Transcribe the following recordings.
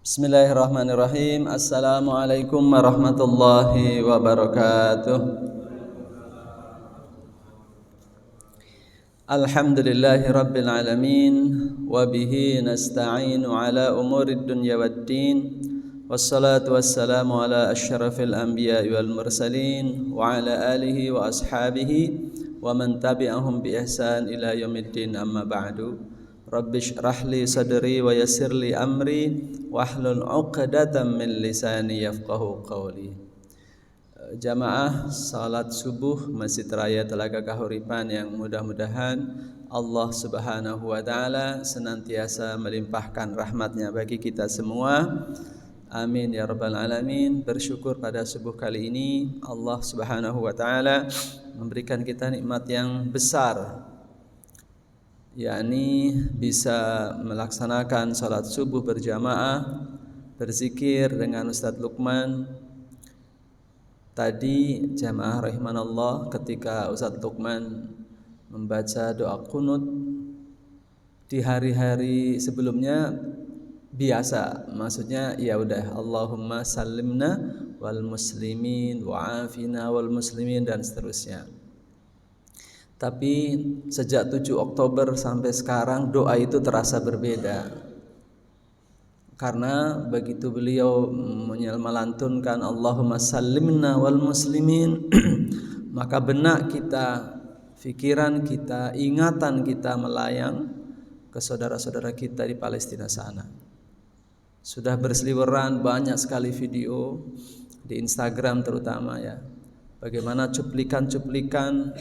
Bismillahirrahmanirrahim. Assalamualaikum warahmatullahi wabarakatuh. Alhamdulillahi rabbil alamin. Wabihi nasta'inu ala umurid dunya waddin. Wassalatu wassalamu ala asyrafil anbiya'i wal mursalin. Wa ala alihi wa ashabihi wa man tabi'ahum bi ihsan ila yaumiddin, amma ba'du. Rabbi shrah li sadri wa yassir li amri wahlul 'uqdatam min lisani yafqahu qawli. Jamaah salat subuh Masjid Raya Telaga Kahuripan yang mudah-mudahan Allah Subhanahu wa taala senantiasa melimpahkan rahmatnya bagi kita semua. Amin ya rabbal alamin. Bersyukur pada subuh kali ini Allah Subhanahu wa taala memberikan kita nikmat yang besar, yakni bisa melaksanakan salat subuh berjamaah, berzikir dengan Ustadz Lukman. Tadi jamaah rahimanallah, ketika Ustadz Lukman membaca doa qunut di hari-hari sebelumnya biasa, maksudnya ya udah Allahumma sallimna wal muslimin wa afina wal muslimin dan seterusnya. Tapi sejak 7 Oktober sampai sekarang doa itu terasa berbeda. Karena begitu beliau melantunkan Allahumma sallimna wal muslimin, maka benak kita, fikiran kita, ingatan kita melayang ke saudara-saudara kita di Palestina sana. Sudah berseliweran banyak sekali video di Instagram terutama ya. Bagaimana cuplikan-cuplikan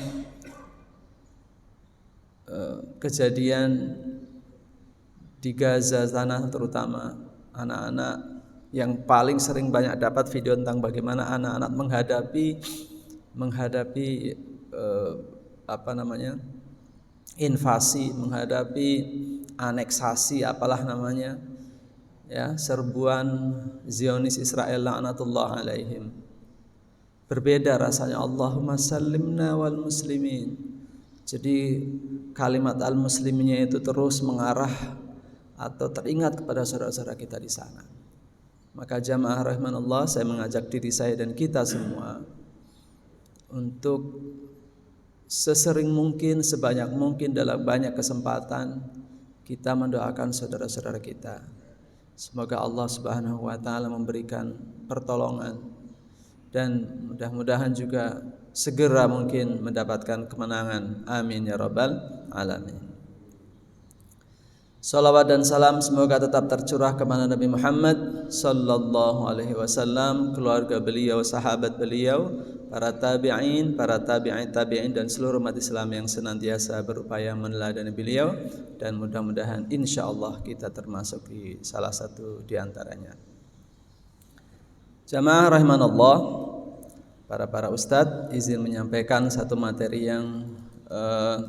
kejadian di Gaza sana, terutama anak-anak yang paling sering banyak dapat video tentang bagaimana anak-anak menghadapi invasi, menghadapi aneksasi apalah namanya ya, serbuan Zionis Israel laknatullah alaihim. Berbeda rasanya Allahumma sallimna wal muslimin. Jadi kalimat al-muslimnya itu terus mengarah atau teringat kepada saudara-saudara kita di sana. Maka jamaah rahimanallah, saya mengajak diri saya dan kita semua untuk sesering mungkin, sebanyak mungkin, dalam banyak kesempatan kita mendoakan saudara-saudara kita. Semoga Allah Subhanahu wa taala memberikan pertolongan dan mudah-mudahan juga segera mungkin mendapatkan kemenangan. Amin ya rabbal alamin. Salawat dan salam semoga tetap tercurah kepada Nabi Muhammad sallallahu alaihi wasallam, keluarga beliau, sahabat beliau, para tabi'in, para tabi'in dan seluruh umat Islam yang senantiasa berupaya meneladani beliau, dan mudah-mudahan insyaallah kita termasuk di salah satu di antaranya. Jamaah rahimanallah, para ustadz, izin menyampaikan satu materi yang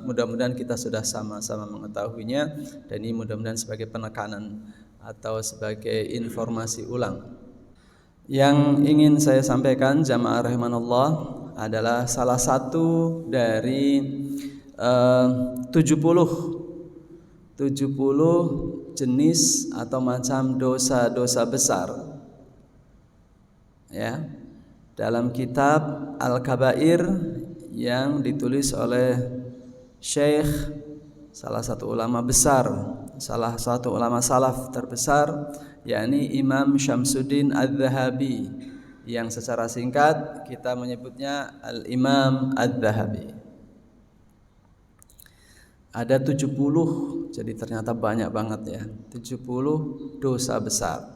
mudah-mudahan kita sudah sama-sama mengetahuinya, dan ini mudah-mudahan sebagai penekanan atau sebagai informasi ulang. Yang ingin saya sampaikan jamaah rahimanallah adalah salah satu dari 70 jenis atau macam dosa-dosa besar ya, dalam kitab Al-Kabair yang ditulis oleh Syekh, salah satu ulama besar, salah satu ulama salaf terbesar, yakni Imam Syamsuddin Adz-Dzahabi, yang secara singkat kita menyebutnya Al-Imam Adz-Dzahabi. Ada 70, jadi ternyata banyak banget ya, 70 dosa besar.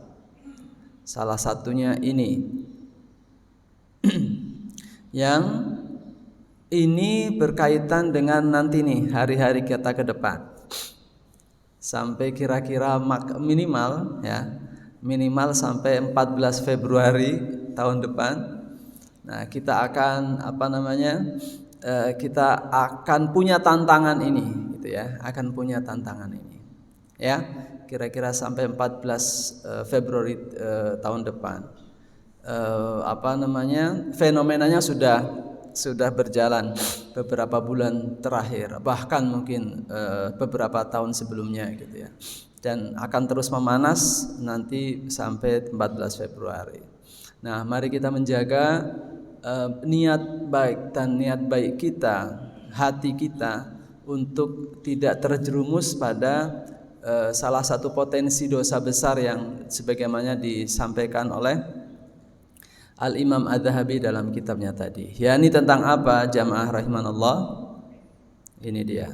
Salah satunya ini yang ini berkaitan dengan nanti nih hari-hari kita ke depan, sampai kira-kira minimal sampai 14 Februari tahun depan. Nah, kita akan kita akan punya tantangan ini gitu ya, akan punya tantangan ini ya, kira-kira sampai 14 Februari tahun depan. Fenomenanya sudah berjalan beberapa bulan terakhir, bahkan mungkin beberapa tahun sebelumnya gitu ya. dan akan terus memanas nanti sampai 14 Februari. Nah, mari kita menjaga niat baik dan niat baik kita, hati kita untuk tidak terjerumus pada salah satu potensi dosa besar yang sebagaimana disampaikan oleh Al-Imam Adz-Dzahabi dalam kitabnya tadi. Ya, ini tentang apa jamaah rahimanallah? Ini dia.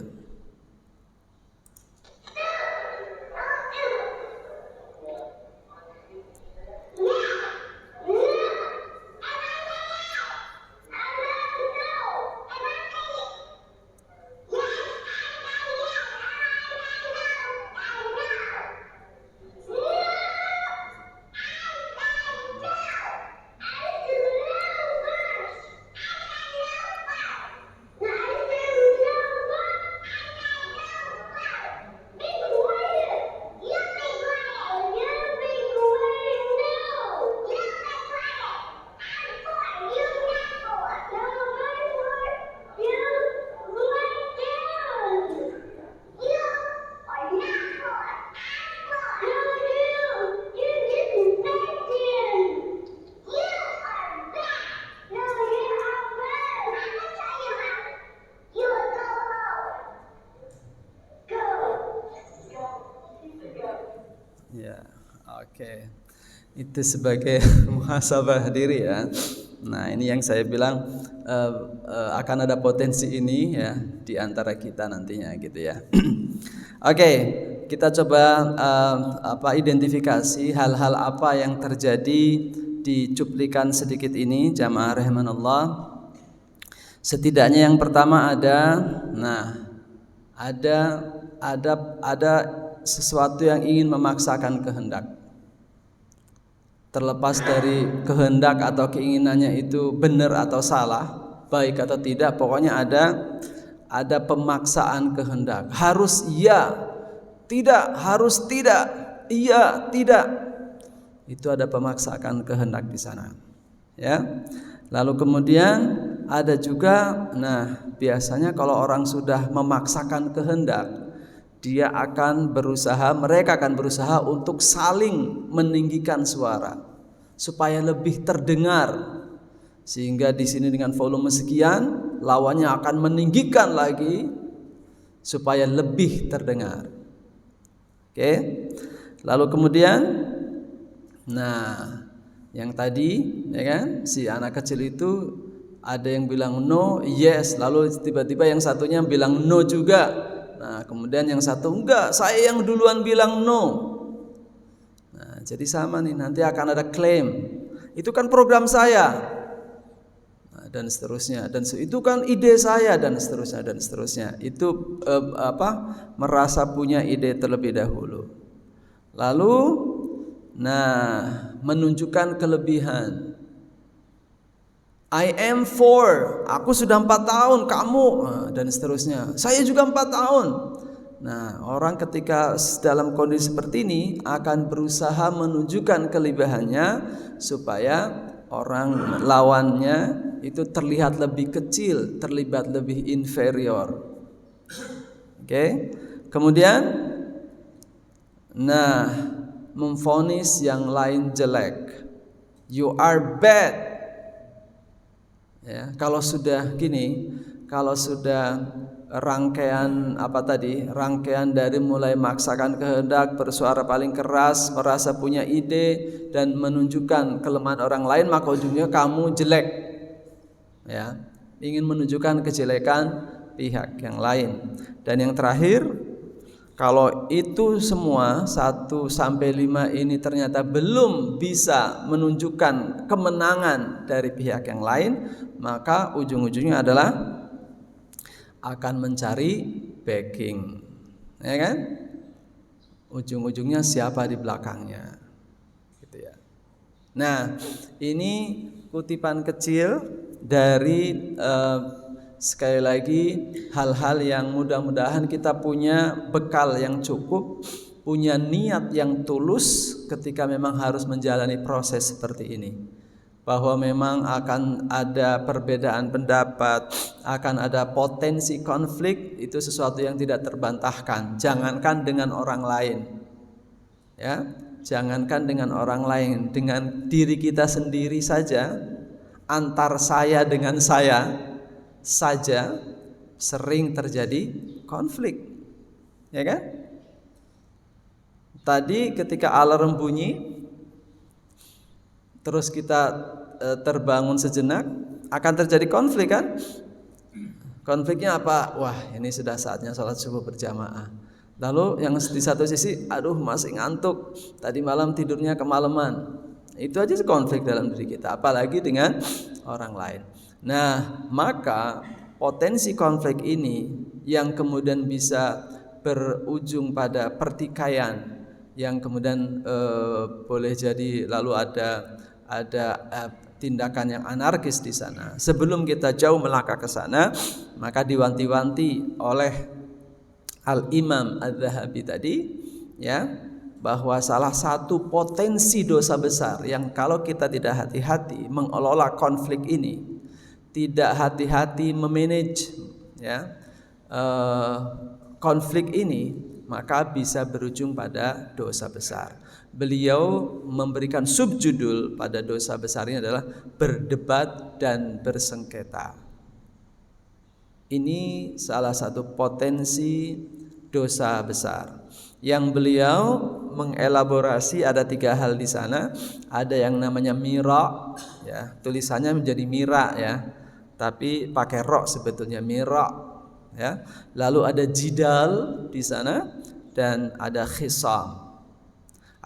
Ya, oke. Itu sebagai muhasabah diri ya. Nah, ini yang saya bilang akan ada potensi ini ya di antara kita nantinya gitu ya. Oke, kita coba identifikasi hal-hal apa yang terjadi di cuplikan sedikit ini jamaah rahimanallah. Setidaknya yang pertama ada sesuatu yang ingin memaksakan kehendak. Terlepas dari kehendak atau keinginannya itu benar atau salah, baik atau tidak, pokoknya ada pemaksaan kehendak. Harus iya, tidak, harus tidak, iya, tidak. Itu ada pemaksaan kehendak di sana. Ya. Lalu kemudian ada juga, biasanya kalau orang sudah memaksakan kehendak, mereka akan berusaha untuk saling meninggikan suara supaya lebih terdengar, sehingga di sini dengan volume sekian, lawannya akan meninggikan lagi supaya lebih terdengar. Oke. Lalu kemudian yang tadi ya kan, si anak kecil itu ada yang bilang no, yes, lalu tiba-tiba yang satunya bilang no juga. Nah, kemudian yang satu enggak, saya yang duluan bilang no. Nah, jadi sama nih, nanti akan ada klaim. Itu kan program saya. Nah, dan seterusnya, dan itu kan ide saya, dan seterusnya. Itu merasa punya ide terlebih dahulu. Lalu menunjukkan kelebihan. I am 4, aku sudah 4 tahun, kamu, dan seterusnya. Saya juga 4 tahun. Nah, orang ketika dalam kondisi seperti ini akan berusaha menunjukkan kelebihannya supaya orang lawannya itu terlihat lebih kecil, terlihat lebih inferior. Oke. Kemudian memvonis yang lain jelek. You are bad. Ya, kalau sudah gini, kalau sudah rangkaian dari mulai memaksakan kehendak, bersuara paling keras, merasa punya ide dan menunjukkan kelemahan orang lain, maka ujungnya kamu jelek. Ya, ingin menunjukkan kejelekan pihak yang lain. Dan yang terakhir, kalau itu semua 1 sampai 5 ini ternyata belum bisa menunjukkan kemenangan dari pihak yang lain, maka ujung-ujungnya adalah akan mencari backing, ya kan? Ujung-ujungnya siapa di belakangnya, gitu ya. Nah, ini kutipan kecil dari sekali lagi hal-hal yang mudah-mudahan kita punya bekal yang cukup, punya niat yang tulus ketika memang harus menjalani proses seperti ini. Bahwa memang akan ada perbedaan pendapat, akan ada potensi konflik, itu sesuatu yang tidak terbantahkan. Jangankan dengan orang lain, Ya, jangankan dengan orang lain, dengan diri kita sendiri saja, antar saya dengan saya saja sering terjadi konflik. Ya kan? Tadi ketika alarm bunyi, terus kita terbangun sejenak, akan terjadi konflik kan? Konfliknya apa? Wah, ini sudah saatnya sholat subuh berjamaah. Lalu yang di satu sisi, aduh masih ngantuk, tadi malam tidurnya kemalaman. Itu aja konflik dalam diri kita, apalagi dengan orang lain. Nah, maka potensi konflik ini yang kemudian bisa berujung pada pertikaian, yang kemudian boleh jadi lalu ada tindakan yang anarkis di sana. Sebelum kita jauh melangkah ke sana, maka diwanti-wanti oleh Al-Imam Adz-Dzahabi tadi, ya, bahwa salah satu potensi dosa besar yang kalau kita tidak hati-hati mengelola konflik ini, tidak hati-hati memanage, ya, konflik ini, maka bisa berujung pada dosa besar. Beliau memberikan subjudul pada dosa besar ini adalah berdebat dan bersengketa. Ini salah satu potensi dosa besar yang beliau mengelaborasi. Ada 3 hal di sana. Ada yang namanya mira, ya, tulisannya menjadi mira, ya, tapi pakai ro sebetulnya mira, ya. Lalu ada jidal di sana dan ada khisam.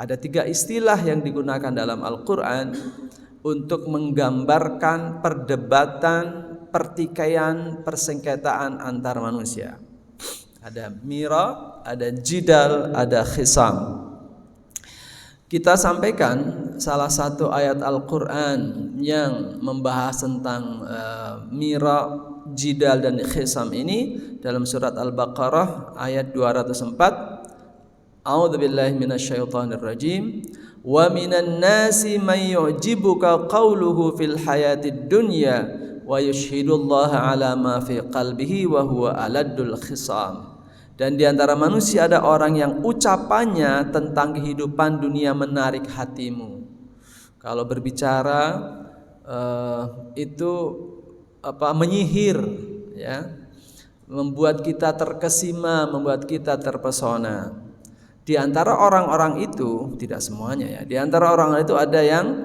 Ada 3 istilah yang digunakan dalam Al-Quran untuk menggambarkan perdebatan, pertikaian, persengketaan antar manusia. Ada mira, ada jidal, ada khisam. Kita sampaikan salah satu ayat Al-Quran yang membahas tentang mira, jidal dan khisam ini dalam surat Al-Baqarah ayat 204. A'udzubillahi minasyaitonirrajim. Wa minan nasi may yu'jibuka qawluhu fil hayatid dunya wa yushhidullaha ala ma fi qalbihi wa huwa aladul khisam. Dan di antara manusia ada orang yang ucapannya tentang kehidupan dunia menarik hatimu. Kalau berbicara itu menyihir, ya, membuat kita terkesima, membuat kita terpesona. Di antara orang-orang itu, tidak semuanya, ya, di antara orang itu ada yang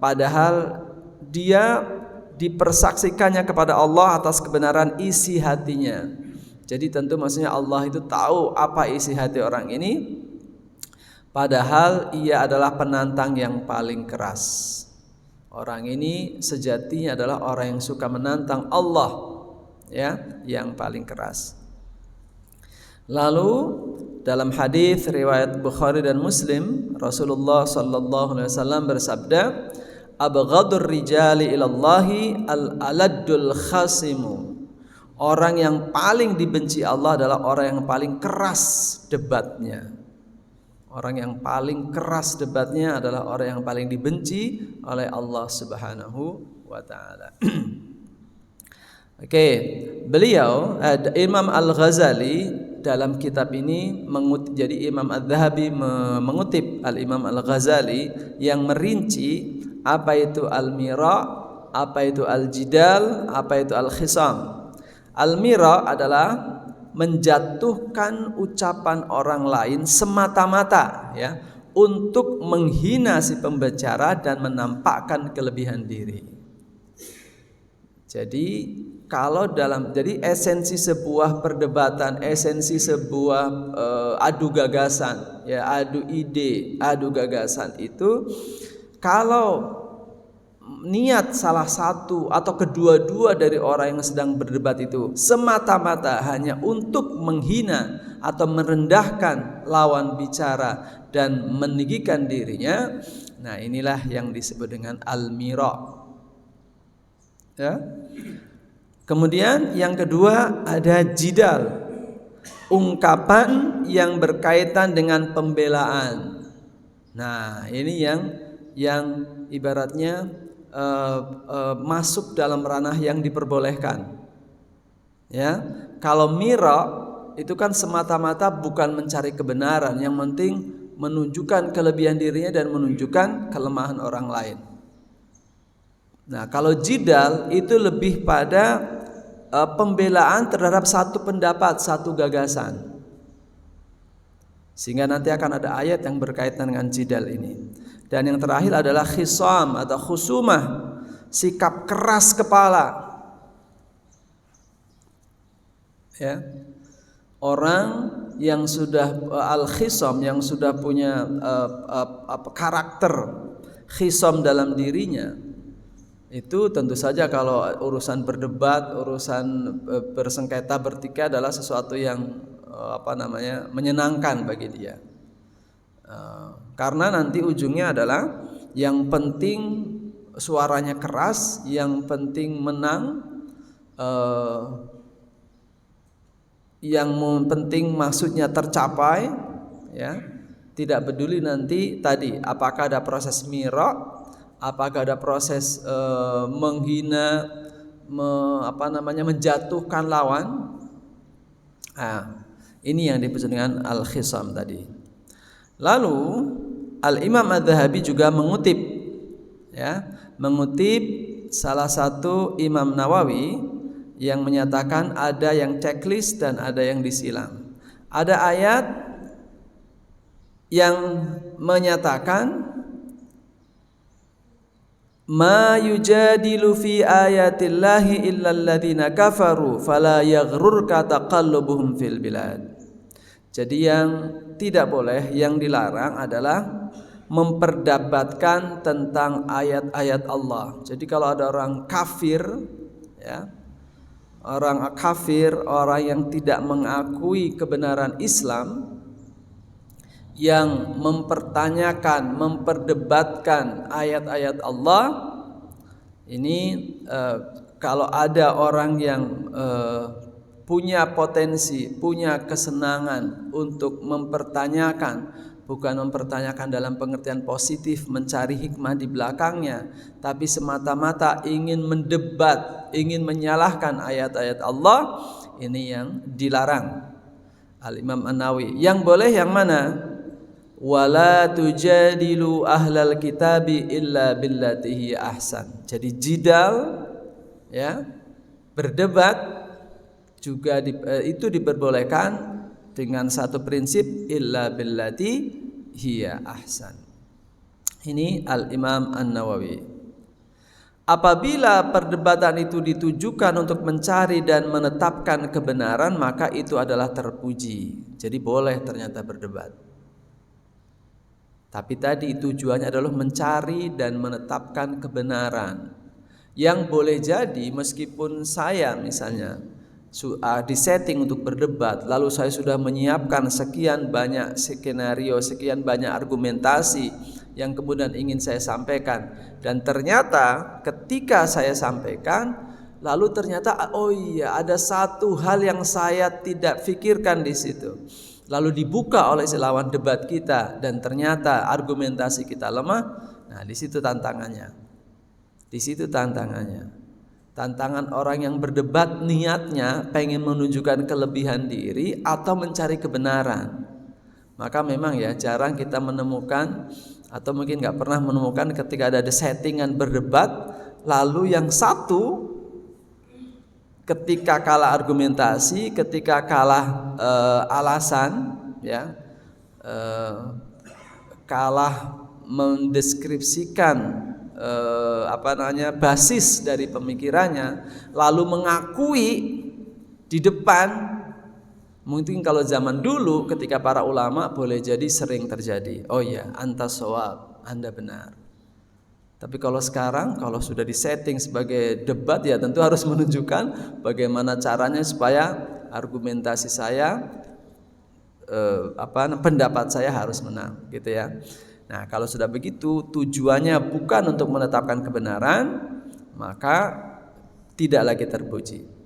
padahal dia dipersaksikannya kepada Allah atas kebenaran isi hatinya. Jadi tentu maksudnya Allah itu tahu apa isi hati orang ini, padahal ia adalah penantang yang paling keras. Orang ini sejatinya adalah orang yang suka menantang Allah, ya, yang paling keras. Lalu dalam hadis riwayat Bukhari dan Muslim, Rasulullah sallallahu alaihi wasallam bersabda, "Abghadur rijali ilallahi al-aladdul khasimu." Orang yang paling dibenci Allah adalah orang yang paling keras debatnya. Orang yang paling keras debatnya adalah orang yang paling dibenci oleh Allah Subhanahu wa taala. Oke, beliau Imam Al-Ghazali dalam kitab ini mengutip, jadi Imam Adz-Dzahabi mengutip Al-Imam Al-Ghazali yang merinci apa itu al-mira, apa itu al-jidal, apa itu al-khisam. Al-mira adalah menjatuhkan ucapan orang lain semata-mata, ya, untuk menghina si pembicara dan menampakkan kelebihan diri. Jadi jadi esensi sebuah perdebatan, esensi sebuah adu gagasan, ya, adu ide, adu gagasan itu kalau niat salah satu atau kedua-dua dari orang yang sedang berdebat itu semata-mata hanya untuk menghina atau merendahkan lawan bicara dan meninggikan dirinya, nah inilah yang disebut dengan al-mira, ya. Kemudian yang kedua ada jidal, ungkapan yang berkaitan dengan pembelaan. Nah, ini yang ibaratnya masuk dalam ranah yang diperbolehkan. Ya, kalau mira itu kan semata-mata bukan mencari kebenaran, yang penting menunjukkan kelebihan dirinya dan menunjukkan kelemahan orang lain. Nah, kalau jidal itu lebih pada pembelaan terhadap satu pendapat, satu gagasan. Sehingga nanti akan ada ayat yang berkaitan dengan jidal ini. Dan yang terakhir adalah khisam atau khusumah, sikap keras kepala. Ya. Orang yang sudah al-khisam, yang sudah punya karakter khisam dalam dirinya, itu tentu saja kalau urusan berdebat, urusan bersengketa bertikai adalah sesuatu yang menyenangkan bagi dia. Karena nanti ujungnya adalah yang penting suaranya keras, yang penting menang, yang penting maksudnya tercapai, ya. Tidak peduli nanti tadi apakah ada proses mira', apakah ada proses menghina, menjatuhkan lawan. Nah, ini yang dimaksud dengan al-khisam tadi. Lalu Al-Imam Adz-Dzahabi juga mengutip salah satu Imam Nawawi yang menyatakan ada yang checklist dan ada yang disilang. Ada ayat yang menyatakan ma yujadilu fi ayatillahi illal ladzina kafaru fala yaghrurka taqallubuhum fil bilad. Jadi yang tidak boleh, yang dilarang adalah memperdebatkan tentang ayat-ayat Allah. Jadi kalau ada orang kafir, ya, orang kafir, orang yang tidak mengakui kebenaran Islam, yang mempertanyakan, memperdebatkan ayat-ayat Allah, ini kalau ada orang yang punya potensi, punya kesenangan untuk mempertanyakan, bukan mempertanyakan dalam pengertian positif, mencari hikmah di belakangnya, tapi semata-mata ingin mendebat, ingin menyalahkan ayat-ayat Allah, ini yang dilarang. Al-Imam An-Nawawi. Yang boleh yang mana? Wala tujadilu ahlal kitabi illa billatihi ahsan. Jadi jidal, ya, berdebat juga itu diperbolehkan dengan satu prinsip illa billati hiya ahsan. Ini Al-Imam An-Nawawi. Apabila perdebatan itu ditujukan untuk mencari dan menetapkan kebenaran, maka itu adalah terpuji. Jadi boleh ternyata berdebat. Tapi tadi tujuannya adalah mencari dan menetapkan kebenaran. Yang boleh jadi meskipun saya misalnya disetting untuk berdebat, lalu saya sudah menyiapkan sekian banyak skenario, sekian banyak argumentasi yang kemudian ingin saya sampaikan, dan ternyata ketika saya sampaikan, lalu ternyata oh iya ada satu hal yang saya tidak pikirkan di situ, lalu dibuka oleh si lawan debat kita dan ternyata argumentasi kita lemah. Nah, di situ tantangannya. Di situ tantangannya. Tantangan orang yang berdebat niatnya pengen menunjukkan kelebihan diri atau mencari kebenaran. Maka memang ya jarang kita menemukan, atau mungkin nggak pernah menemukan ketika ada settingan berdebat, lalu yang satu ketika kalah argumentasi, ketika kalah alasan, ya, kalah mendeskripsikan basis dari pemikirannya, lalu mengakui di depan. Mungkin kalau zaman dulu ketika para ulama boleh jadi sering terjadi, oh ya anta shawab, Anda benar. Tapi kalau sekarang, kalau sudah disetting sebagai debat, ya tentu harus menunjukkan bagaimana caranya supaya argumentasi saya, pendapat saya harus menang, gitu ya. Nah, kalau sudah begitu tujuannya bukan untuk menetapkan kebenaran, maka tidak lagi terpuji.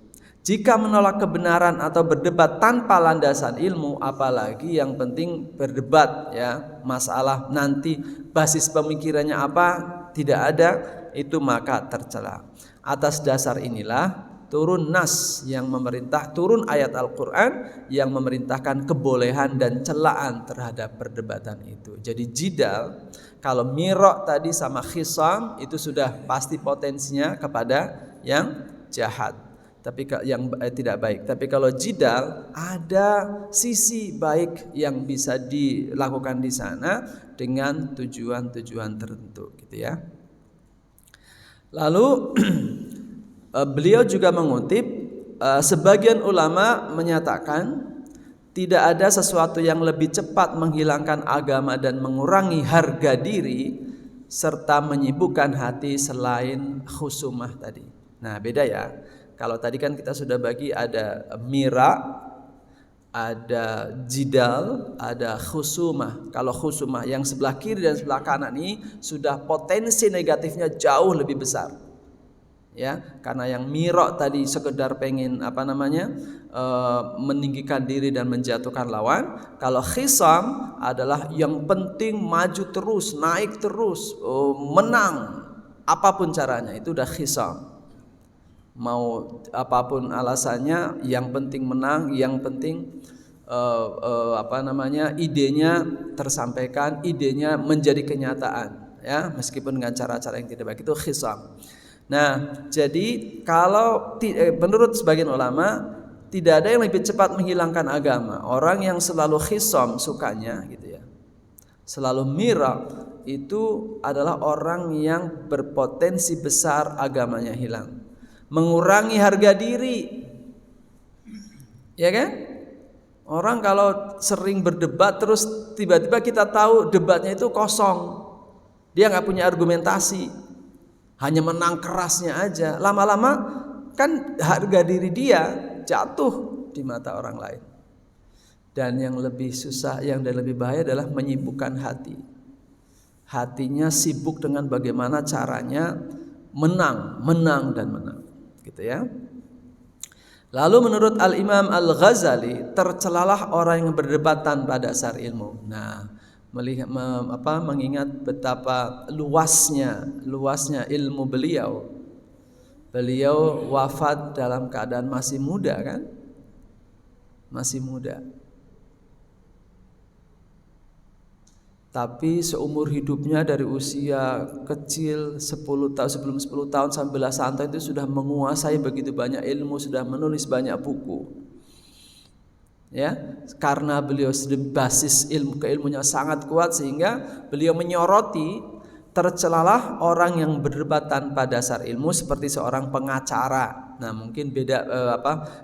Jika menolak kebenaran atau berdebat tanpa landasan ilmu, apalagi yang penting berdebat, ya, masalah nanti basis pemikirannya apa tidak ada, itu maka tercela. Atas dasar inilah turun nas yang memerintah, turun ayat Al-Quran yang memerintahkan kebolehan dan celaan terhadap perdebatan itu. Jadi jidal, kalau miro tadi sama khisam itu sudah pasti potensinya kepada yang jahat, tapi yang tidak baik. Tapi kalau jidal ada sisi baik yang bisa dilakukan di sana dengan tujuan-tujuan tertentu, gitu ya. Lalu beliau juga mengutip sebagian ulama menyatakan tidak ada sesuatu yang lebih cepat menghilangkan agama dan mengurangi harga diri serta menyibukkan hati selain khusumah tadi. Nah, beda ya. Kalau tadi kan kita sudah bagi ada mira, ada jidal, ada khusumah. Kalau khusumah yang sebelah kiri dan sebelah kanan ini sudah potensi negatifnya jauh lebih besar. Ya, karena yang mirok tadi sekedar pengen meninggikan diri dan menjatuhkan lawan. Kalau khisam adalah yang penting maju terus, naik terus, menang apapun caranya, itu udah khisam. Mau apapun alasannya, yang penting menang, yang penting idenya tersampaikan, idenya menjadi kenyataan, ya, meskipun dengan cara-cara yang tidak baik, itu khisam. Nah, jadi kalau menurut sebagian ulama tidak ada yang lebih cepat menghilangkan agama. Orang yang selalu khisam sukanya, gitu ya, selalu mira, itu adalah orang yang berpotensi besar agamanya hilang, mengurangi harga diri, ya kan? Orang kalau sering berdebat terus tiba-tiba kita tahu debatnya itu kosong, dia nggak punya argumentasi, hanya menang kerasnya aja, lama-lama kan harga diri dia jatuh di mata orang lain. Dan yang lebih susah, yang lebih bahaya adalah menyibukkan hati. Hatinya sibuk dengan bagaimana caranya menang, gitu ya. Lalu menurut Al-Imam Al-Ghazali, tercelalah orang yang berdebat tanpa dasar ilmu. Nah, mengingat betapa luasnya ilmu beliau. Beliau wafat dalam keadaan masih muda, kan? Masih muda. Tapi seumur hidupnya dari usia kecil 10 tahun, sebelum 10 tahun sampai belasan tahun itu sudah menguasai begitu banyak ilmu, sudah menulis banyak buku. Ya, karena beliau basis keilmunya sangat kuat sehingga beliau menyoroti tercelalah orang yang berdebat tanpa dasar ilmu seperti seorang pengacara. Nah, mungkin beda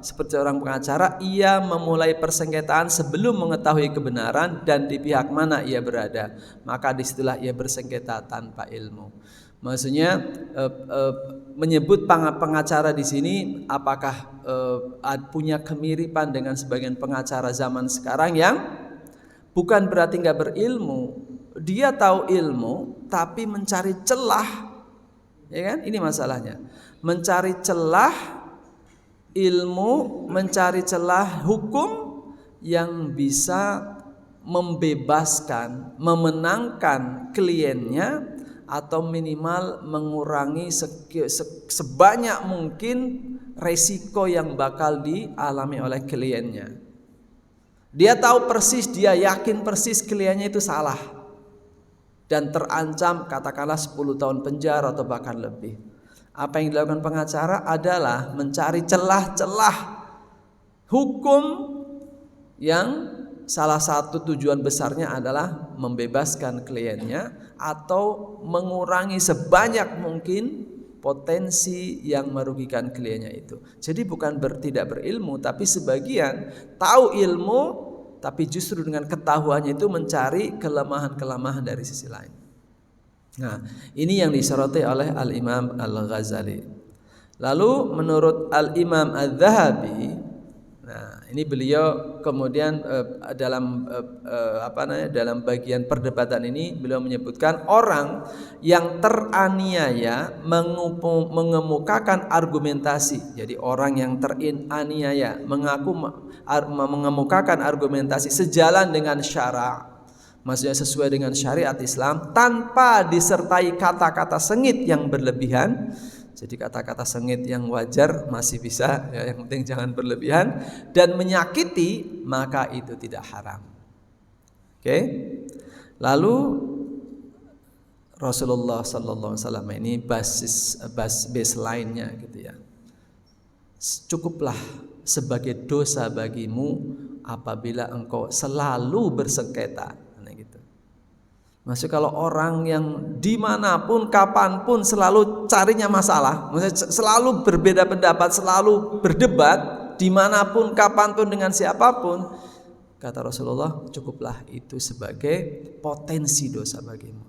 seperti seorang pengacara, ia memulai persengketaan sebelum mengetahui kebenaran dan di pihak mana ia berada. Maka disitulah ia bersengketa tanpa ilmu. Maksudnya menyebut pengacara di sini apakah punya kemiripan dengan sebagian pengacara zaman sekarang yang bukan berarti nggak berilmu. Dia tahu ilmu tapi mencari celah, ya kan? Ini masalahnya. Mencari celah ilmu, mencari celah hukum yang bisa membebaskan, memenangkan kliennya atau minimal mengurangi sebanyak mungkin resiko yang bakal dialami oleh kliennya. Dia tahu persis, dia yakin persis kliennya itu salah dan terancam katakanlah 10 tahun penjara atau bahkan lebih. Apa yang dilakukan pengacara adalah mencari celah-celah hukum yang salah satu tujuan besarnya adalah membebaskan kliennya atau mengurangi sebanyak mungkin potensi yang merugikan kliennya itu. Jadi bukan tidak berilmu, tapi sebagian tahu ilmu tapi justru dengan ketahuannya itu mencari kelemahan-kelemahan dari sisi lain. Nah, ini yang disoroti oleh Al-Imam Al-Ghazali. Lalu menurut Al-Imam Al-Zahabi, nah ini beliau kemudian dalam bagian perdebatan ini beliau menyebutkan orang yang teraniaya mengemukakan argumentasi. Jadi orang yang teraniaya mengemukakan argumentasi sejalan dengan syara', maksudnya sesuai dengan syariat Islam tanpa disertai kata-kata sengit yang berlebihan, Jadi kata-kata sengit yang wajar masih bisa, ya, yang penting jangan berlebihan. Dan menyakiti maka itu tidak haram. Oke. Lalu Rasulullah Sallallahu Alaihi Wasallam ini baseline-nya gitu ya. Cukuplah sebagai dosa bagimu apabila engkau selalu bersengketa. Maksud kalau orang yang dimanapun, kapanpun selalu carinya masalah, maksudnya selalu berbeda pendapat, selalu berdebat, dimanapun, kapanpun dengan siapapun, kata Rasulullah, cukuplah itu sebagai potensi dosa bagimu.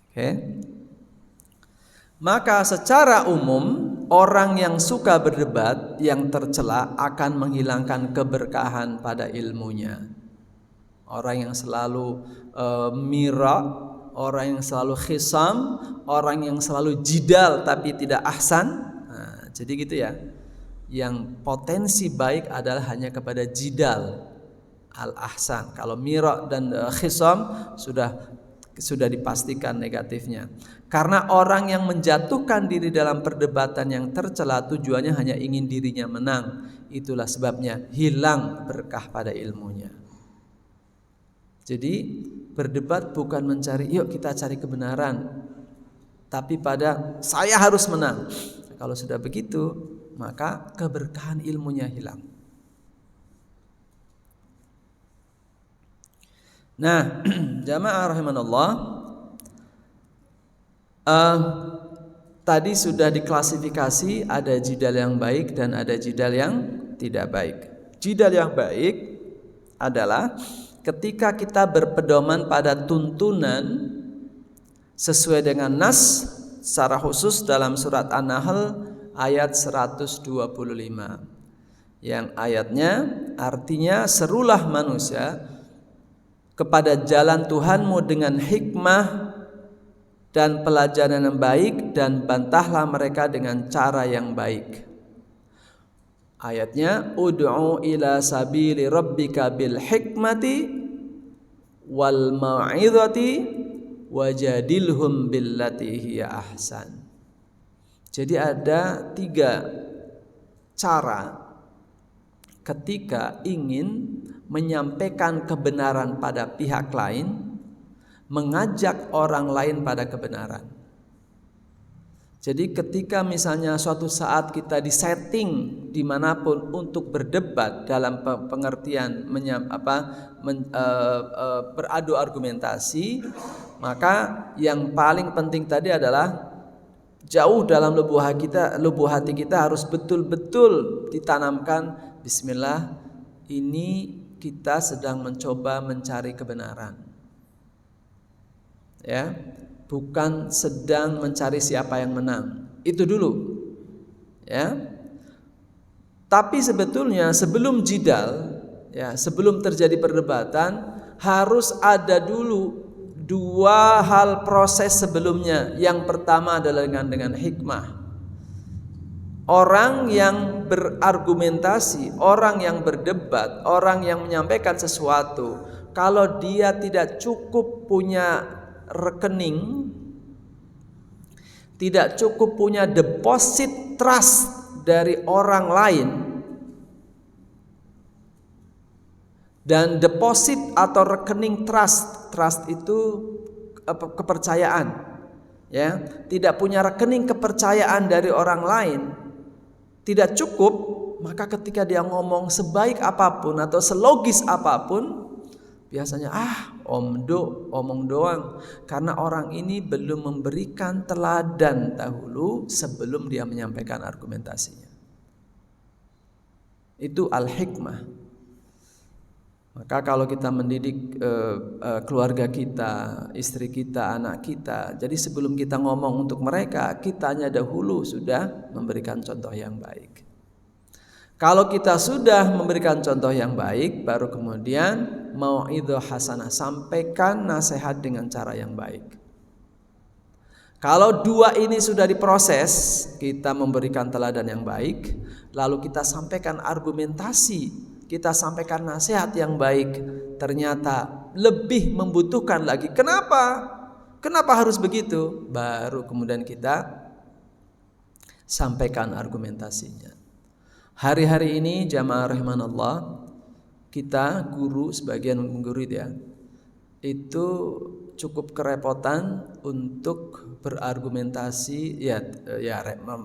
Oke. Maka secara umum orang yang suka berdebat, yang tercela akan menghilangkan keberkahan pada ilmunya. Orang yang selalu mira, orang yang selalu khisam, orang yang selalu jidal tapi tidak ahsan. Nah, jadi gitu ya. Yang potensi baik adalah hanya kepada jidal al-ahsan. Kalau mira dan khisam sudah dipastikan negatifnya. Karena orang yang menjatuhkan diri dalam perdebatan yang tercela tujuannya hanya ingin dirinya menang. Itulah sebabnya hilang berkah pada ilmunya. Jadi berdebat bukan mencari yuk kita cari kebenaran, tapi pada saya harus menang. Kalau sudah begitu maka keberkahan ilmunya hilang. Nah, jamaah rahimanallah, tadi sudah diklasifikasi ada jidal yang baik dan ada jidal yang tidak baik. Jidal yang baik adalah ketika kita berpedoman pada tuntunan sesuai dengan nas, secara khusus dalam surat An-Nahl ayat 125, yang ayatnya artinya serulah manusia kepada jalan Tuhanmu dengan hikmah dan pelajaran yang baik, dan bantahlah mereka dengan cara yang baik. Ayatnya ud'u ila sabili rabbika bil hikmati wal mau'izati wajadilhum billati hiya ahsan. Jadi ada 3 cara ketika ingin menyampaikan kebenaran pada pihak lain, mengajak orang lain pada kebenaran. Jadi ketika misalnya suatu saat kita disetting dimanapun untuk berdebat dalam pengertian beradu argumentasi, maka yang paling penting tadi adalah jauh dalam lubuk hati kita harus betul-betul ditanamkan bismillah, ini kita sedang mencoba mencari kebenaran. Ya. Bukan sedang mencari siapa yang menang. Itu dulu. Ya. Tapi sebetulnya sebelum jidal, ya, sebelum terjadi perdebatan, harus ada dulu 2 hal proses sebelumnya. Yang pertama adalah dengan hikmah. Orang yang berargumentasi, orang yang berdebat, orang yang menyampaikan sesuatu, kalau dia tidak cukup punya rekening, tidak cukup punya deposit trust dari orang lain, dan deposit atau rekening trust itu kepercayaan, ya, tidak punya rekening kepercayaan dari orang lain, tidak cukup, maka ketika dia ngomong sebaik apapun atau selogis apapun, biasanya omong doang, karena orang ini belum memberikan teladan dahulu sebelum dia menyampaikan argumentasinya. Itu al-hikmah. Maka kalau kita mendidik keluarga kita, istri kita, anak kita, jadi sebelum kita ngomong untuk mereka, kitanya dahulu sudah memberikan contoh yang baik. Kalau kita sudah memberikan contoh yang baik, baru kemudian mau'idhah hasanah, sampaikan nasihat dengan cara yang baik. Kalau 2 ini sudah diproses, kita memberikan teladan yang baik, lalu kita sampaikan argumentasi, kita sampaikan nasihat yang baik, ternyata lebih membutuhkan lagi. Kenapa? Kenapa harus begitu? Baru kemudian kita sampaikan argumentasinya. Hari-hari ini jamaah rahimanallah, kita guru, sebagian guru itu cukup kerepotan untuk berargumentasi,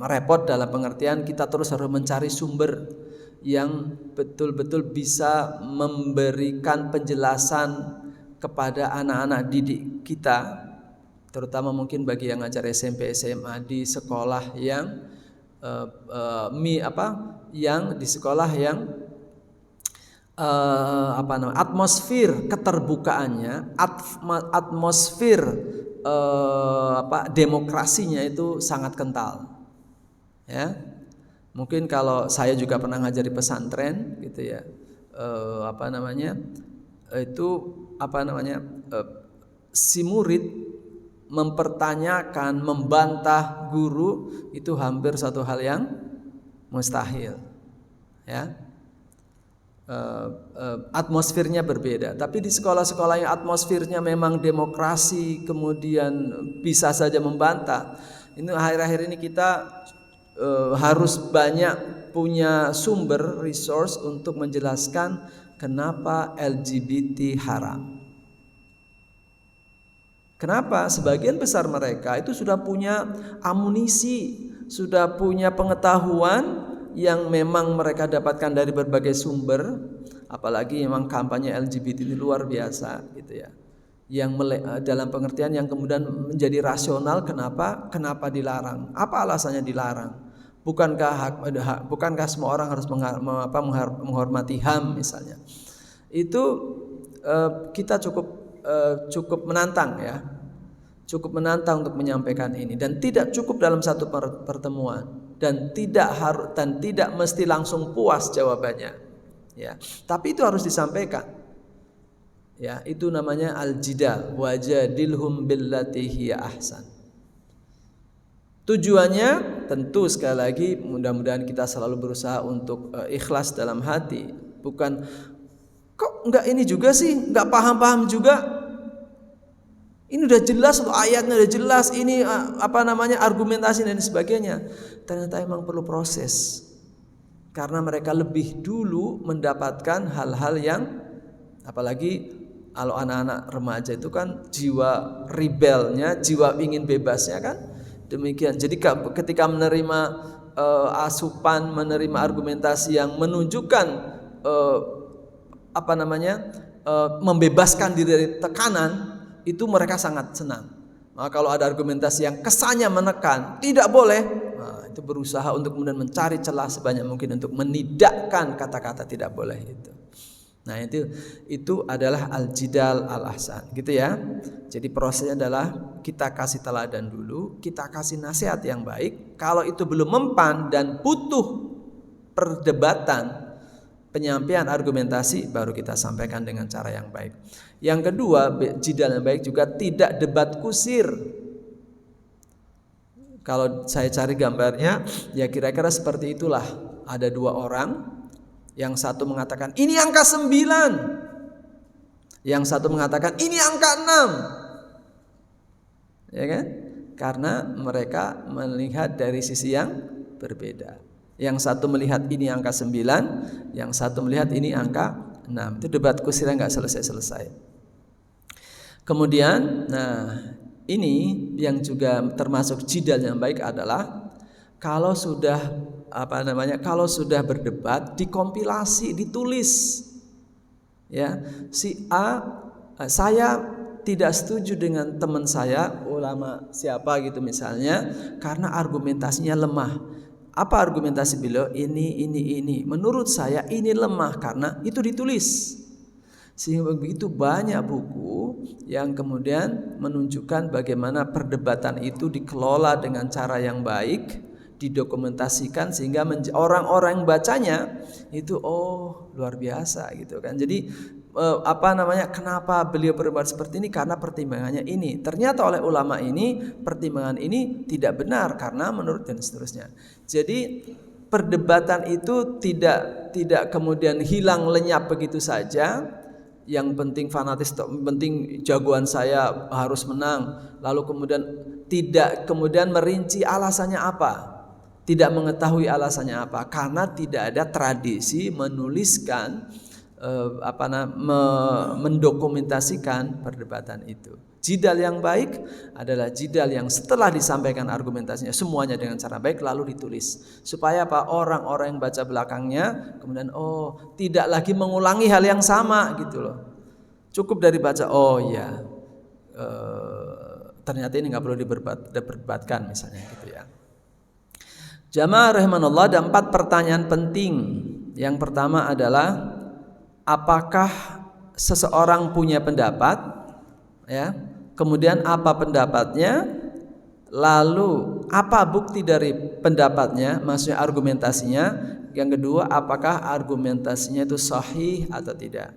repot dalam pengertian kita terus harus mencari sumber yang betul-betul bisa memberikan penjelasan kepada anak-anak didik kita, terutama mungkin bagi yang ngajar SMP SMA di sekolah yang di sekolah yang atmosfer keterbukaannya, atmosfer demokrasinya itu sangat kental. Ya, mungkin kalau saya juga pernah ngajar di pesantren, gitu ya, si murid mempertanyakan, membantah guru itu hampir satu hal yang mustahil. Ya. Atmosfernya berbeda. Tapi di sekolah-sekolah yang atmosfernya memang demokrasi, kemudian bisa saja membantah. Ini akhir-akhir ini kita harus banyak punya sumber resource untuk menjelaskan kenapa LGBT haram. Kenapa? Sebagian besar mereka itu sudah punya amunisi, sudah punya pengetahuan yang memang mereka dapatkan dari berbagai sumber, apalagi memang kampanye LGBT itu luar biasa, gitu ya. Yang dalam pengertian yang kemudian menjadi rasional, kenapa dilarang? Apa alasannya dilarang? Bukankah semua orang harus menghormati HAM misalnya? Itu kita cukup menantang ya. Cukup menantang untuk menyampaikan ini, dan tidak cukup dalam satu pertemuan, dan tidak mesti langsung puas jawabannya, ya. Tapi itu harus disampaikan, ya. Itu namanya al-jidal, wajadilhum billati hiya ahsan. Tujuannya tentu sekali lagi mudah-mudahan kita selalu berusaha untuk ikhlas dalam hati, bukan kok enggak ini juga sih, enggak paham-paham juga. Ini udah jelas loh, ayatnya udah jelas, ini argumentasi dan sebagainya. Ternyata emang perlu proses. Karena mereka lebih dulu mendapatkan hal-hal yang, apalagi kalau anak-anak remaja itu kan jiwa rebelnya, jiwa ingin bebasnya kan demikian. Jadi ketika menerima asupan, menerima argumentasi yang menunjukkan membebaskan diri dari tekanan, itu mereka sangat senang. Maka kalau ada argumentasi yang kesannya menekan, tidak boleh, nah, itu berusaha untuk kemudian mencari celah sebanyak mungkin untuk menidakkan kata-kata tidak boleh itu. Nah, itu adalah al-jidal al-ahsan, gitu ya. Jadi prosesnya adalah kita kasih teladan dulu, kita kasih nasihat yang baik. Kalau itu belum mempan dan butuh perdebatan, penyampaian argumentasi, baru kita sampaikan dengan cara yang baik. Yang kedua, jidal yang baik juga tidak debat kusir. Kalau saya cari gambarnya, ya kira-kira seperti itulah. Ada dua orang, yang satu mengatakan ini angka 9, yang satu mengatakan ini angka 6, ya kan? Karena mereka melihat dari sisi yang berbeda. Yang satu melihat ini angka 9, yang satu melihat ini angka 6. Itu debat kusirnya nggak selesai-selesai. Kemudian, ini yang juga termasuk jidal yang baik adalah kalau sudah berdebat, dikompilasi, ditulis. Ya, si A, saya tidak setuju dengan teman saya, ulama siapa gitu misalnya, karena argumentasinya lemah. Apa argumentasi beliau? Ini. Menurut saya ini lemah, karena itu ditulis. Sehingga begitu banyak buku yang kemudian menunjukkan bagaimana perdebatan itu dikelola dengan cara yang baik, didokumentasikan sehingga orang-orang yang bacanya itu luar biasa gitu kan. Jadi kenapa beliau berdebat seperti ini? Karena pertimbangannya ini. Ternyata oleh ulama ini pertimbangan ini tidak benar karena menurut dan seterusnya. Jadi perdebatan itu tidak kemudian hilang lenyap begitu saja. yang penting fanatis, penting jagoan saya harus menang, lalu kemudian tidak kemudian merinci alasannya apa, tidak mengetahui alasannya apa, karena tidak ada tradisi menuliskan mendokumentasikan perdebatan itu. Jidal yang baik adalah jidal yang setelah disampaikan argumentasinya semuanya dengan cara baik lalu ditulis, supaya apa, orang-orang yang baca belakangnya kemudian tidak lagi mengulangi hal yang sama gitu loh. Cukup dari baca ternyata ini nggak perlu diperdebatkan misalnya gitu ya. Jamaah rahimanallah, ada 4 pertanyaan penting. Yang pertama adalah apakah seseorang punya pendapat, ya? Kemudian apa pendapatnya? Lalu apa bukti dari pendapatnya? Maksudnya argumentasinya. Yang kedua, apakah argumentasinya itu sahih atau tidak?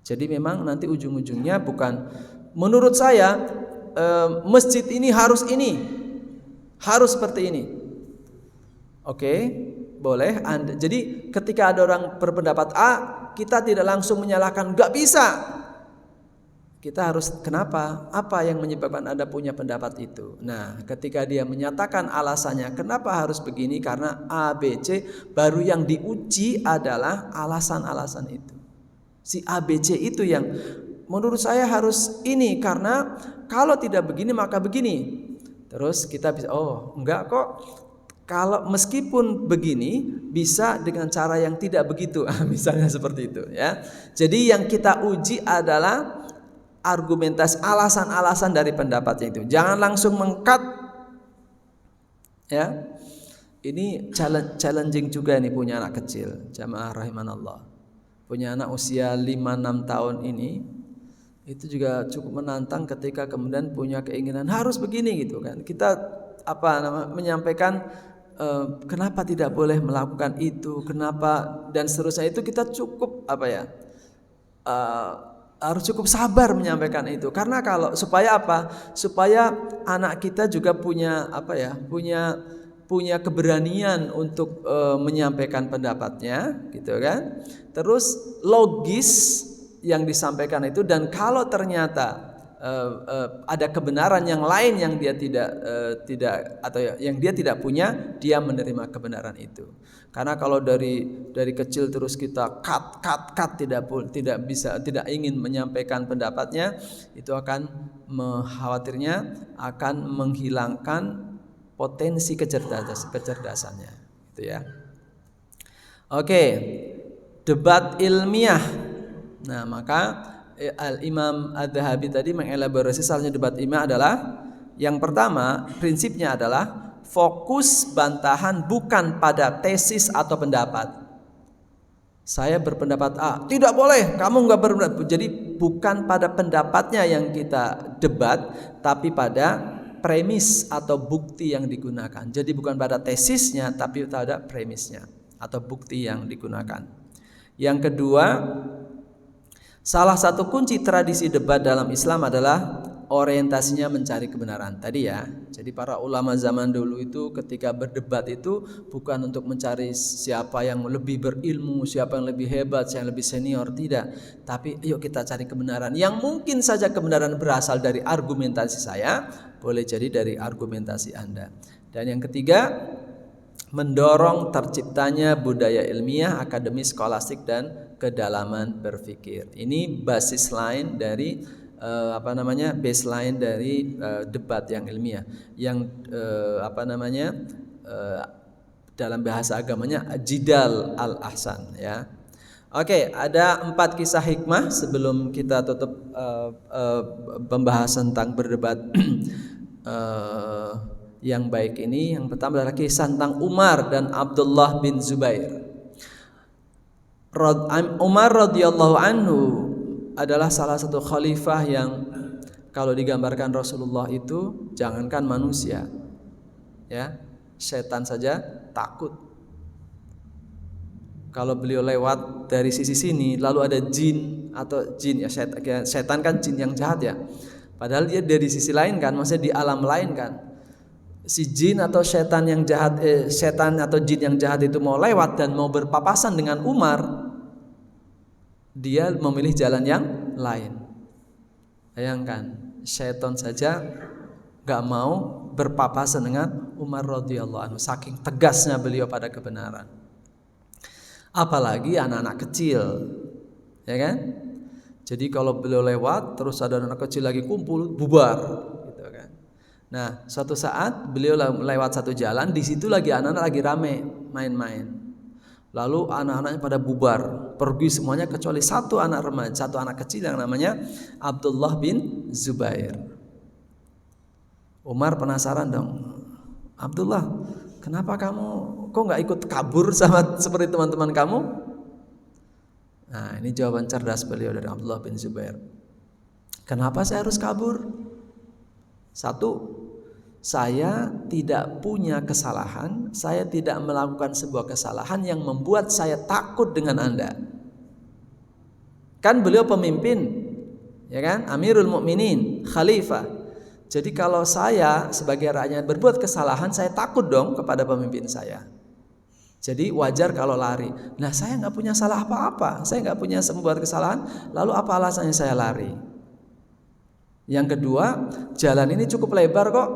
Jadi memang nanti ujung-ujungnya bukan menurut saya masjid ini harus seperti ini. Oke, boleh. Jadi ketika ada orang berpendapat A, kita tidak langsung menyalahkan, nggak bisa. Kita harus, kenapa? Apa yang menyebabkan Anda punya pendapat itu? Nah, ketika dia menyatakan alasannya, kenapa harus begini? Karena A, B, C, baru yang diuji adalah alasan-alasan itu. Si A, B, C itu yang menurut saya harus ini, karena kalau tidak begini maka begini. Terus kita bisa, enggak kok. Kalau meskipun begini bisa dengan cara yang tidak begitu, misalnya seperti itu ya. Jadi yang kita uji adalah argumentasi, alasan-alasan dari pendapatnya itu. Jangan langsung mengkat ya. Ini challenging juga nih punya anak kecil, jamaah rahimanallah. Punya anak usia 5-6 tahun ini itu juga cukup menantang ketika kemudian punya keinginan harus begini gitu kan. Kita menyampaikan kenapa tidak boleh melakukan itu, kenapa dan seterusnya, itu kita cukup harus cukup sabar menyampaikan itu. Karena kalau supaya apa? Supaya anak kita juga punya punya keberanian untuk menyampaikan pendapatnya, gitu kan? Terus logis yang disampaikan itu, dan kalau ternyata ada kebenaran yang lain yang dia tidak atau yang dia tidak punya, dia menerima kebenaran itu. Karena kalau dari kecil terus kita cut tidak ingin menyampaikan pendapatnya, itu akan khawatirnya akan menghilangkan potensi kecerdasannya, gitu ya. Oke, debat ilmiah. Nah, maka Al-Imam Adz-Dzahabi tadi mengelaborasi salahnya debat ilmiah adalah, yang pertama prinsipnya adalah fokus bantahan bukan pada tesis atau pendapat. Saya berpendapat A, tidak boleh, kamu nggak berpendapat. Jadi bukan pada pendapatnya yang kita debat, tapi pada premis atau bukti yang digunakan. Jadi bukan pada tesisnya, tapi pada premisnya atau bukti yang digunakan. Yang kedua, salah satu kunci tradisi debat dalam Islam adalah orientasinya mencari kebenaran tadi ya. Jadi para ulama zaman dulu itu ketika berdebat itu bukan untuk mencari siapa yang lebih berilmu, siapa yang lebih hebat, siapa yang lebih senior, tidak. Tapi yuk kita cari kebenaran. Yang mungkin saja kebenaran berasal dari argumentasi saya, boleh jadi dari argumentasi Anda. Dan yang ketiga, mendorong terciptanya budaya ilmiah, akademis, skolastik, dan kedalaman berpikir. Ini basis lain dari baseline dari debat yang ilmiah, yang dalam bahasa agamanya jidal al-ahsan ya. Oke, ada 4 kisah hikmah sebelum kita tutup pembahasan tentang berdebat yang baik ini. Yang pertama adalah kisah tentang Umar dan Abdullah bin Zubair. Umar radhiyallahu anhu adalah salah satu khalifah yang kalau digambarkan Rasulullah itu jangankan manusia, ya, setan saja takut. Kalau beliau lewat dari sisi sini, lalu ada jin atau jin ya, setan kan jin yang jahat ya. Padahal dia dari sisi lain kan, maksudnya di alam lain kan. Si jin atau setan yang jahat, setan atau jin yang jahat itu mau lewat dan mau berpapasan dengan Umar, dia memilih jalan yang lain. Bayangkan, syaitan saja gak mau berpapasan dengan Umar radhiyallahu anhu, saking tegasnya beliau pada kebenaran. Apalagi anak-anak kecil, ya kan? Jadi kalau beliau lewat terus ada anak kecil lagi kumpul, bubar, gitu kan. Nah, suatu saat beliau lewat satu jalan, di situ lagi anak-anak lagi rame main-main. Lalu anak-anaknya pada bubar, pergi semuanya kecuali satu anak remaja, satu anak kecil yang namanya Abdullah bin Zubair. Umar penasaran dong, Abdullah, kenapa kamu kok nggak ikut kabur sama seperti teman-teman kamu? Nah, ini jawaban cerdas beliau dari Abdullah bin Zubair. Kenapa saya harus kabur? Satu, saya tidak punya kesalahan, saya tidak melakukan sebuah kesalahan yang membuat saya takut dengan Anda. Kan beliau pemimpin, ya kan? Amirul Mukminin, khalifah. Jadi kalau saya sebagai rakyat berbuat kesalahan, saya takut dong kepada pemimpin saya. Jadi wajar kalau lari. Nah, saya nggak punya salah apa-apa, saya nggak punya membuat kesalahan. Lalu apa alasannya saya lari? Yang kedua, jalan ini cukup lebar kok.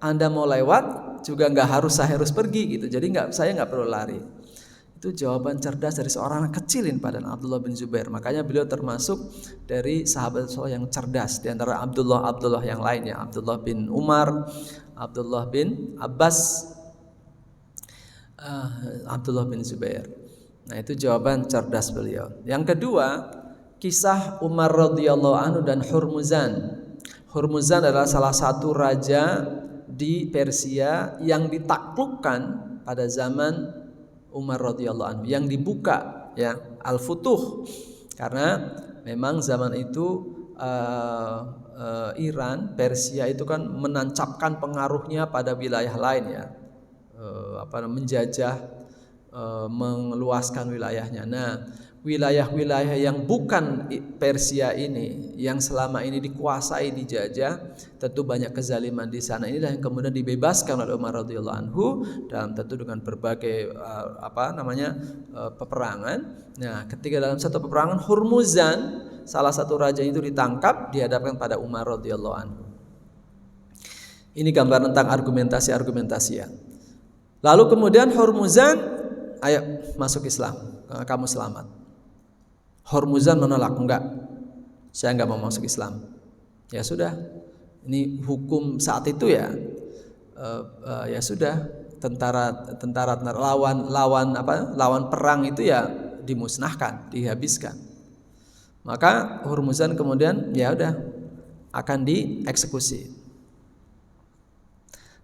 Anda mau lewat juga saya harus pergi gitu. Jadi saya nggak perlu lari. Itu jawaban cerdas dari seorang anak kecilin pada Abdullah bin Zubair. Makanya beliau termasuk dari sahabat yang cerdas di antara Abdullah yang lainnya, Abdullah bin Umar, Abdullah bin Abbas, Abdullah bin Zubair. Nah, itu jawaban cerdas beliau. Yang kedua, kisah Umar radhiyallahu anhu dan Hurmuzan. Hurmuzan adalah salah satu raja di Persia yang ditaklukkan pada zaman Umar radhiyallahu anhu, yang dibuka ya Al-Futuh, karena memang zaman itu Iran, Persia itu kan menancapkan pengaruhnya pada wilayah lain ya, menjajah, meluaskan wilayahnya. Nah, wilayah-wilayah yang bukan Persia ini, yang selama ini dikuasai, dijajah, tentu banyak kezaliman di sana. Inilah yang kemudian dibebaskan oleh Umar radhiyallahu anhu dalam tentu dengan berbagai peperangan. Nah, ketika dalam satu peperangan Hurmuzan, salah satu raja itu ditangkap, dihadapkan pada Umar radhiyallahu anhu. Ini gambar tentang argumentasi ya. Lalu kemudian Hurmuzan, ayo masuk Islam, kamu selamat. Hurmuzan menolak, enggak, saya enggak mau masuk Islam. Ya sudah, ini hukum saat itu ya. Ya sudah, tentara lawan perang itu ya dimusnahkan, dihabiskan. Maka Hurmuzan kemudian ya udah akan dieksekusi.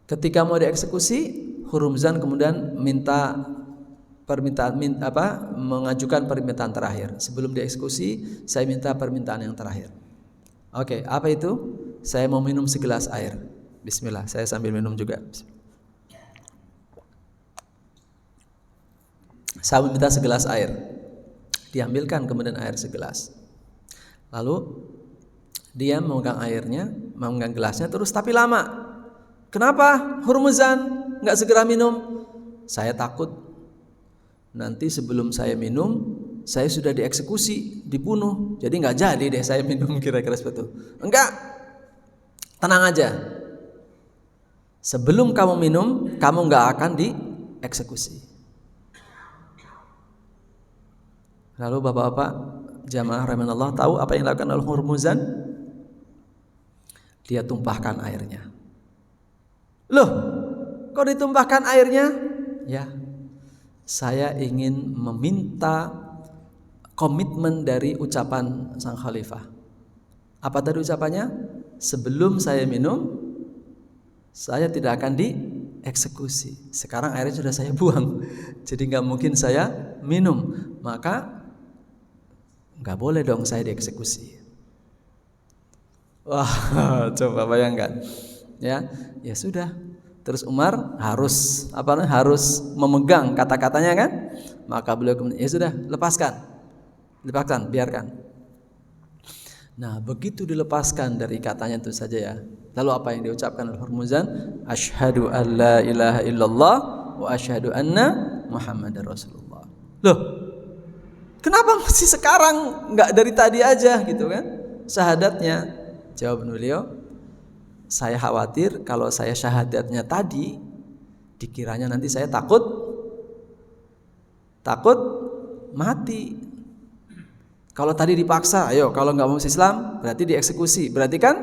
Ketika mau dieksekusi, Hurmuzan kemudian mengajukan permintaan terakhir. Sebelum dieksekusi, saya minta permintaan yang terakhir. Oke, apa itu? Saya mau minum segelas air. Bismillah, saya sambil minum juga. Saya minta segelas air. Diambilkan kemudian air segelas. Lalu dia memegang gelasnya terus, tapi lama. Kenapa Hurmuzan nggak segera minum? Saya takut nanti sebelum saya minum, saya sudah dieksekusi, dibunuh. Jadi nggak jadi deh saya minum, kira-kira seperti itu. Enggak, tenang aja. Sebelum kamu minum, kamu nggak akan dieksekusi. Lalu bapak-bapak jamaah rahimanallah, tahu apa yang dilakukan oleh Hurmuzan? Dia tumpahkan airnya. Loh, kok ditumpahkan airnya? Ya, saya ingin meminta komitmen dari ucapan sang khalifah. Apa tadi ucapannya? Sebelum saya minum, saya tidak akan dieksekusi. Sekarang airnya sudah saya buang, jadi nggak mungkin saya minum. Maka nggak boleh dong saya dieksekusi. Wah, coba bayangkan. Ya sudah. Terus Umar harus memegang kata-katanya kan? Maka beliau kemudian ya sudah, lepaskan, biarkan. Nah, begitu dilepaskan dari katanya itu saja ya. Lalu apa yang diucapkan oleh Hurmuzan? Asyhadu an la ilaha illallah wa asyhadu anna Muhammadar Rasulullah. Loh, Kenapa mesti sekarang, nggak dari tadi aja gitu kan syahadatnya? Jawaban beliau, saya khawatir kalau saya syahadatnya tadi, dikiranya nanti saya takut mati. Kalau tadi dipaksa, ayo kalau nggak mau Islam berarti dieksekusi, berarti kan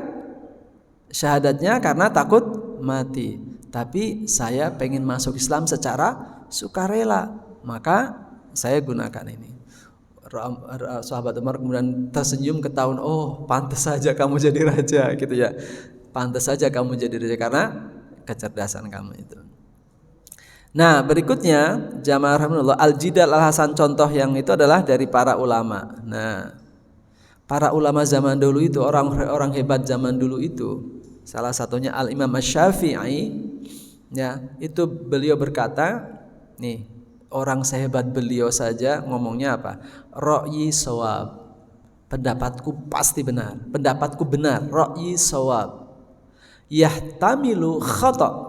syahadatnya karena takut mati. Tapi saya pengen masuk Islam secara sukarela, maka saya gunakan ini. Sahabat Umar kemudian tersenyum ketahuan, oh pantas saja kamu jadi raja gitu ya. Pantas saja kamu jadi raja karena kecerdasan kamu itu. Nah berikutnya jamaah rahimahullah, Al-Jidal Al-Hasan, contoh yang itu adalah dari para ulama. Nah para ulama zaman dulu itu, orang hebat zaman dulu itu, salah satunya Al-Imam Asy-Syafi'i, ya, itu beliau berkata, nih, orang sehebat beliau saja ngomongnya apa? Ra'yi shawab. Pendapatku pasti benar. Pendapatku benar. Ra'yi shawab. Yahtamilu khata'.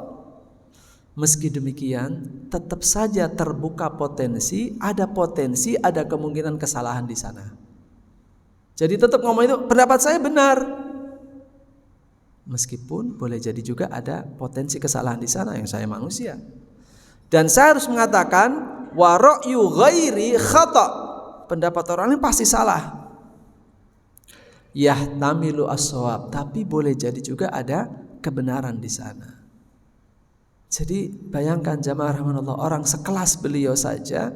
Meski demikian, tetap saja terbuka potensi, ada kemungkinan kesalahan di sana. Jadi tetap ngomong itu pendapat saya benar. Meskipun boleh jadi juga ada potensi kesalahan di sana, yang saya manusia. Dan saya harus mengatakan wa ra'yu ghairi khata'. Pendapat orang lain pasti salah. Yahtamilu as-shawab, tapi boleh jadi juga ada kebenaran di sana. Jadi bayangkan jamaah rahmanullah, orang sekelas beliau saja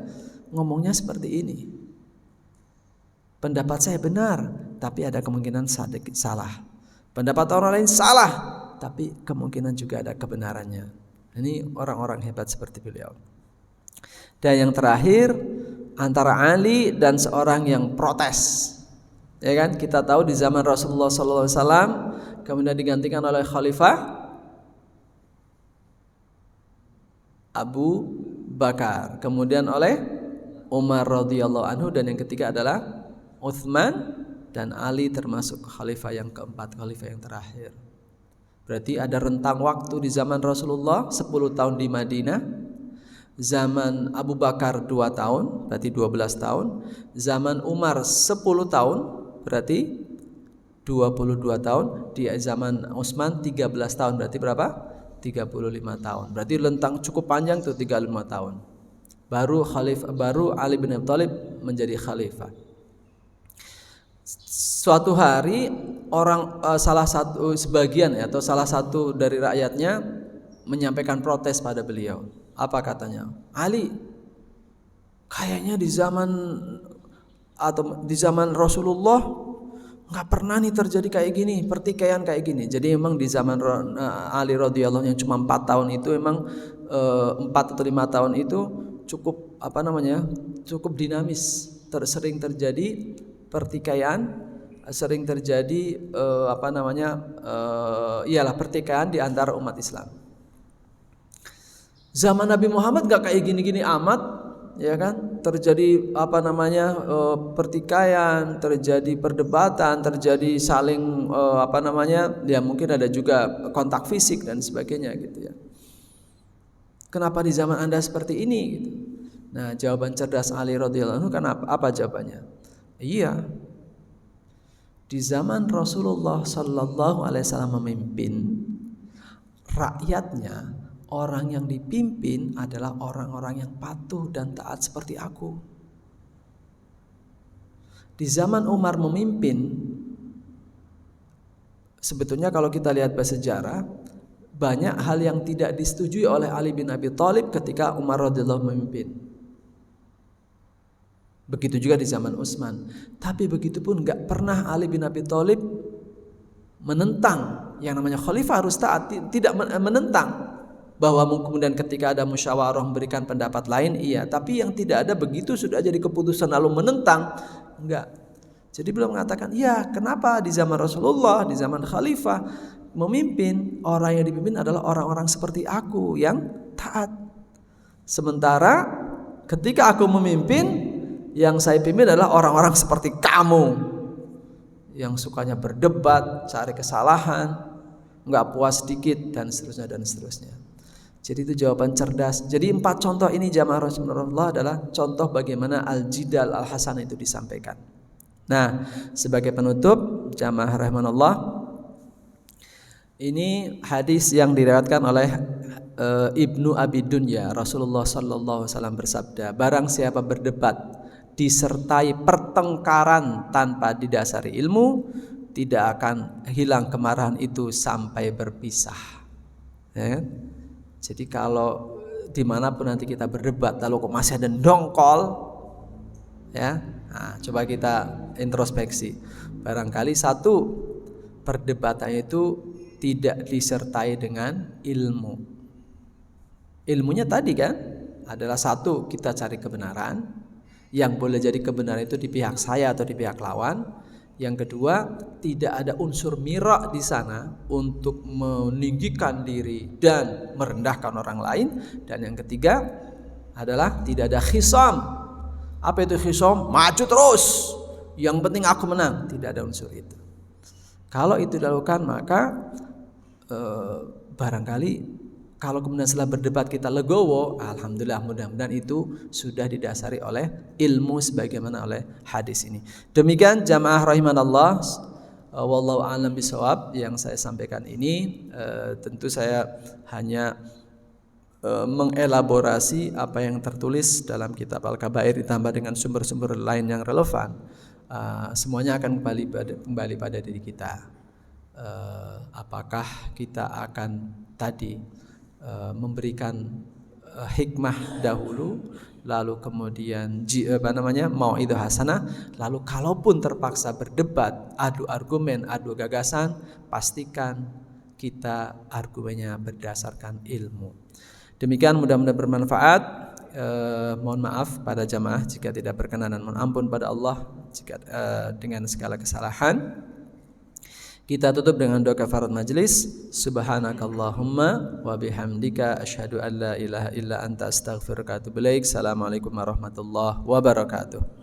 ngomongnya seperti ini. Pendapat saya benar, tapi ada kemungkinan sedikit salah. Pendapat orang lain salah, tapi kemungkinan juga ada kebenarannya. Ini orang-orang hebat seperti beliau. Dan yang terakhir, antara Ali dan seorang yang protes. Ya kan? Kita tahu di zaman Rasulullah SAW kemudian digantikan oleh Khalifah Abu Bakar, kemudian oleh Umar radhiyallahu anhu, dan yang ketiga adalah Utsman, dan Ali termasuk khalifah yang keempat, khalifah yang terakhir. Berarti ada rentang waktu di zaman Rasulullah 10 tahun di Madinah, zaman Abu Bakar 2 tahun, berarti 12 tahun, zaman Umar 10 tahun, berarti 22 tahun, di zaman Utsman 13 tahun, berarti berapa? 35 tahun. Berarti rentang cukup panjang tuh, 35 tahun. Baru Ali bin Abi Thalib menjadi khalifah. Suatu hari sebagian atau salah satu dari rakyatnya menyampaikan protes pada beliau. Apa katanya? Ali, kayaknya di zaman Rasulullah nggak pernah nih terjadi kayak gini, pertikaian kayak gini. Jadi memang di zaman Ali radhiyallahu yang cuma 4 tahun itu memang 4 atau 5 tahun itu cukup cukup dinamis, sering terjadi pertikaian, sering terjadi pertikaian di antara umat Islam. Zaman Nabi Muhammad nggak kayak gini-gini amat. Ya kan, terjadi pertikaian, terjadi perdebatan, terjadi saling mungkin ada juga kontak fisik dan sebagainya gitu ya. Kenapa di zaman Anda seperti ini gitu? Nah, jawaban cerdas Ali radhiyallahu anhu kan apa jawabannya? Iya. Di zaman Rasulullah sallallahu alaihi wasallam memimpin, rakyatnya, orang yang dipimpin adalah orang-orang yang patuh dan taat seperti aku. Di zaman Umar memimpin, sebetulnya kalau kita lihat bersejarah, banyak hal yang tidak disetujui oleh Ali bin Abi Thalib ketika Umar radhiyallahu memimpin. Begitu juga di zaman Utsman. Tapi begitu pun gak pernah Ali bin Abi Thalib menentang yang namanya khalifah harus taat, tidak menentang. Bahwa kemudian ketika ada musyawarah memberikan pendapat lain, iya. Tapi yang tidak ada begitu sudah jadi keputusan lalu menentang, enggak. Jadi beliau mengatakan, iya, kenapa di zaman Rasulullah, di zaman khalifah memimpin, orang yang dipimpin adalah orang-orang seperti aku yang taat. Sementara ketika aku memimpin, yang saya pimpin adalah orang-orang seperti kamu yang sukanya berdebat, cari kesalahan, enggak puas sedikit, dan seterusnya dan seterusnya. Jadi itu jawaban cerdas. Jadi 4 contoh ini jamaah Rasulullah adalah contoh bagaimana al-jidal al-hasan itu disampaikan. Nah, sebagai penutup jamaah rahimanallah, ini hadis yang diriwayatkan oleh Ibnu Abi Dunya. Rasulullah sallallahu alaihi wasallam bersabda, barang siapa berdebat disertai pertengkaran tanpa didasari ilmu, tidak akan hilang kemarahan itu sampai berpisah. Ya kan? Jadi kalau dimanapun nanti kita berdebat lalu kok masih ada dongkol, ya, nah, coba kita introspeksi. Barangkali satu, perdebatannya itu tidak disertai dengan ilmu. Ilmunya tadi kan adalah satu, kita cari kebenaran. Yang boleh jadi kebenaran itu di pihak saya atau di pihak lawan. Yang kedua, tidak ada unsur mira di sana untuk meninggikan diri dan merendahkan orang lain. Dan yang ketiga adalah tidak ada khisam. Apa itu khisam? Maju terus, yang penting aku menang. Tidak ada unsur itu. Kalau itu dilakukan, maka barangkali kalau kemudian setelah berdebat kita legowo, alhamdulillah, mudah-mudahan itu sudah didasari oleh ilmu sebagaimana oleh hadis ini. Demikian jamaah rahimanallah, wallahu a'lam bishawab yang saya sampaikan ini. Tentu saya hanya mengelaborasi apa yang tertulis dalam kitab Al-Kabair ditambah dengan sumber-sumber lain yang relevan. Semuanya akan kembali pada diri kita. Apakah kita akan tadi memberikan hikmah dahulu, lalu kemudian mau'idhah hasanah, lalu kalaupun terpaksa berdebat, adu argumen, adu gagasan, pastikan kita argumennya berdasarkan ilmu. Demikian, mudah-mudahan bermanfaat. Mohon maaf pada jamaah jika tidak berkenan, dan mohon ampun pada Allah jika dengan segala kesalahan. Kita tutup dengan doa kafarat majlis. Subhanakallahumma wa bihamdika asyhadu an la ilaha illa anta astaghfiruka wa atubu ilaik. Assalamualaikum warahmatullahi wabarakatuh.